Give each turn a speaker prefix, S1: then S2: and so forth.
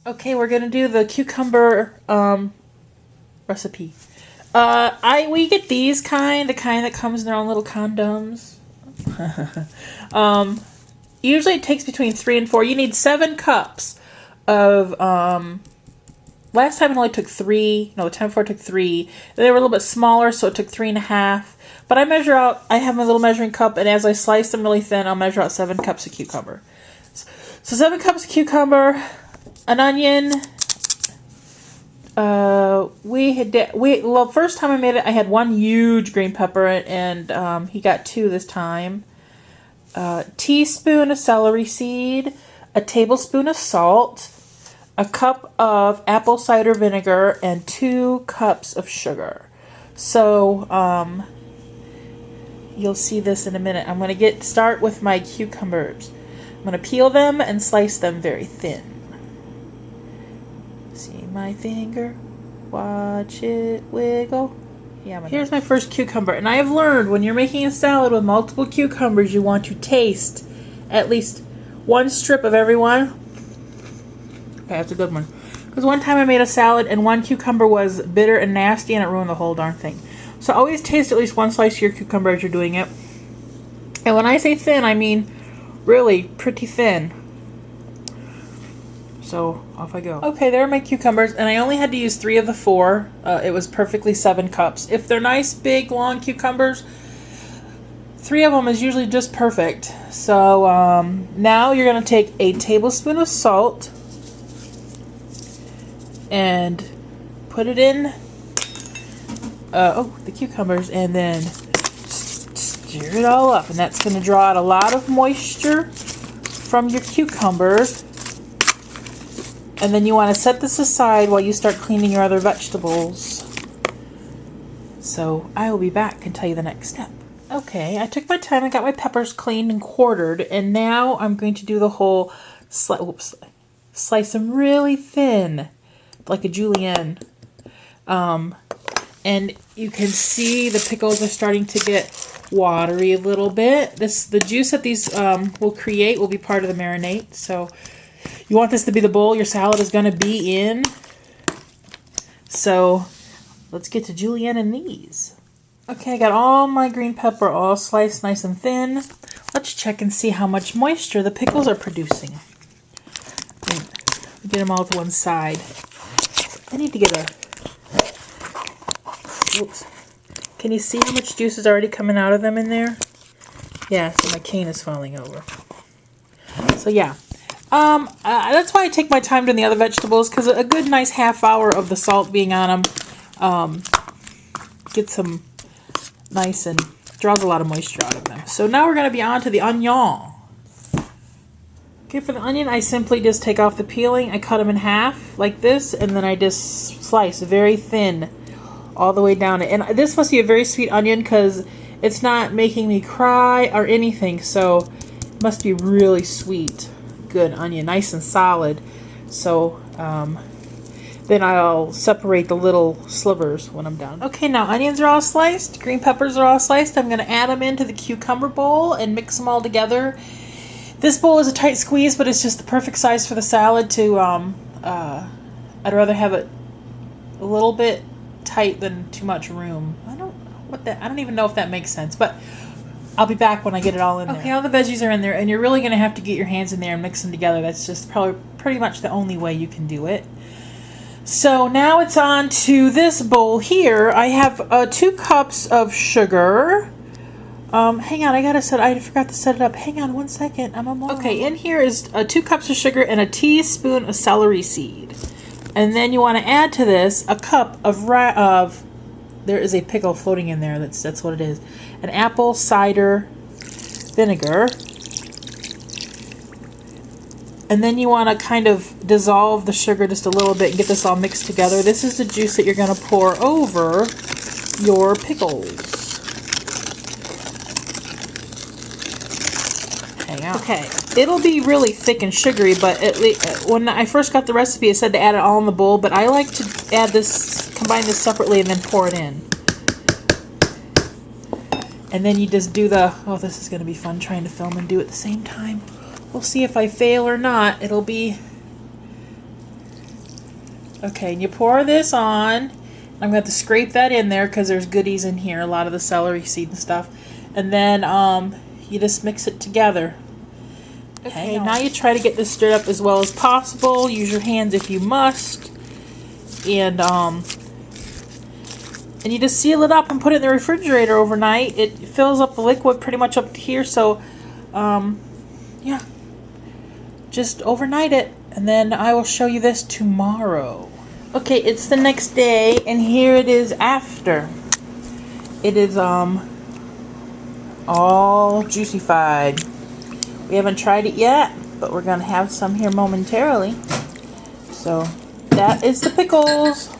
S1: Okay, we're gonna do the cucumber recipe. We get these the kind that comes in their own little condoms. Usually it takes between 3 and 4. You need 7 cups of last time it only took 3. No, the time before it took 3. They were a little bit smaller, so it took 3.5. But I measure out. I have my little measuring cup, and as I slice them really thin, I'll measure out 7 cups of cucumber. So 7 cups of cucumber, an onion. First time I made it, I had 1 huge green pepper, and he got 2 this time. A teaspoon of celery seed, a tablespoon of salt, a cup of apple cider vinegar, and 2 cups of sugar. So, you'll see this in a minute. I'm going to start with my cucumbers. I'm going to peel them and slice them very thin. See my finger? Watch it wiggle. Yeah, here's my first cucumber. And I have learned when you're making a salad with multiple cucumbers, you want to taste at least 1 strip of every one. Okay, that's a good one. Because one time I made a salad and 1 cucumber was bitter and nasty and it ruined the whole darn thing. So always taste at least 1 slice of your cucumber as you're doing it. And when I say thin, I mean really pretty thin. So off I go. Okay, there are my cucumbers, and I only had to use 3 of the 4. It was perfectly 7 cups. If they're nice, big, long cucumbers, 3 of them is usually just perfect. So now you're going to take a tablespoon of salt and put it in the cucumbers, and then stir it all up, and that's going to draw out a lot of moisture from your cucumbers. And then you want to set this aside while you start cleaning your other vegetables. So I will be back and tell you the next step. Okay, I took my time and got my peppers cleaned and quartered, and now I'm going to do the whole slice them really thin, like a julienne. And you can see the pickles are starting to get watery a little bit. The juice that these will create will be part of the marinade. So you want this to be the bowl your salad is going to be in. So let's get to julienne and these. Okay, I got all my green pepper all sliced nice and thin. Let's check and see how much moisture the pickles are producing. Get them all to one side. I need to get a... Whoops. Can you see how much juice is already coming out of them in there? Yeah, so my cane is falling over. So yeah. That's why I take my time doing the other vegetables, because a good nice half hour of the salt being on them gets them nice and draws a lot of moisture out of them. So now we're going to be on to the onion. Okay, for the onion, I simply just take off the peeling. I cut them in half like this, and then I just slice very thin all the way down. And this must be a very sweet onion because it's not making me cry or anything, so it must be really sweet. Good onion, nice and solid. So then I'll separate the little slivers when I'm done. Okay, now onions are all sliced, green peppers are all sliced. I'm going to add them into the cucumber bowl and mix them all together. This bowl is a tight squeeze, but it's just the perfect size for the salad to, I'd rather have it a little bit tight than too much room. I don't even know if that makes sense, but I'll be back when I get it all in there. Okay, all the veggies are in there, and you're really going to have to get your hands in there and mix them together. That's just probably pretty much the only way you can do it. So now it's on to this bowl here. I have 2 cups of sugar. Hang on, I forgot to set it up. Hang on 1 second. I'm a moron. Okay, in here is 2 cups of sugar and a teaspoon of celery seed. And then you want to add to this a cup of there is a pickle floating in there. That's what it is. An apple cider vinegar. And then you want to kind of dissolve the sugar just a little bit and get this all mixed together. This is the juice that you're going to pour over your pickles. Hang on. Okay, it'll be really thick and sugary, but when I first got the recipe, it said to add it all in the bowl, but I like to combine this separately and then pour it in. And then you just do this is going to be fun trying to film and do it at the same time. We'll see if I fail or not. It'll be Okay, and you pour this on. I'm going to have to scrape that in there because there's goodies in here, a lot of the celery seed and stuff. And then you just mix it together. Okay, now you try to get this stirred up as well as possible. Use your hands if you must. And you just seal it up and put it in the refrigerator overnight. It fills up the liquid pretty much up to here, so yeah. Just overnight it, and then I will show you this tomorrow. Okay, it's the next day, and here it is after. It is all juicified. We haven't tried it yet, but we're gonna have some here momentarily. So that is the pickles.